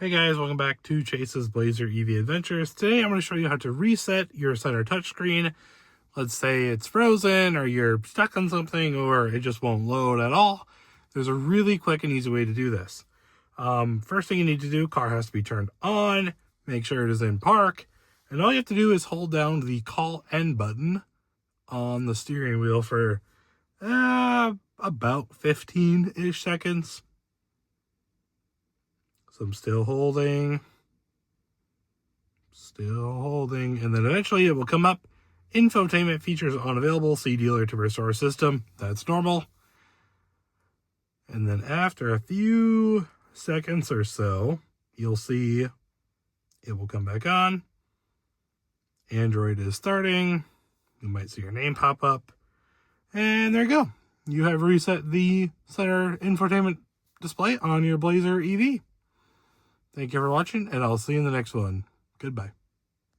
Hey guys, welcome back to Chase's Blazer EV Adventures. Today I'm going to show you how to reset your center touchscreen. Let's say it's frozen or you're stuck on something or it just won't load at all. There's a really quick and easy way to do this. First thing you need to do, car has to be turned on, make sure it is in park, and all you have to do is hold down the call end button on the steering wheel for about 15-ish seconds. So I'm still holding, and then eventually it will come up. Infotainment features unavailable, see dealer to restore system. That's normal. And then after a few seconds or so, you'll see it will come back on. Android is starting. You might see your name pop up. And there you go. You have reset the center infotainment display on your Blazer EV. Thank you for watching, and I'll see you in the next one. Goodbye.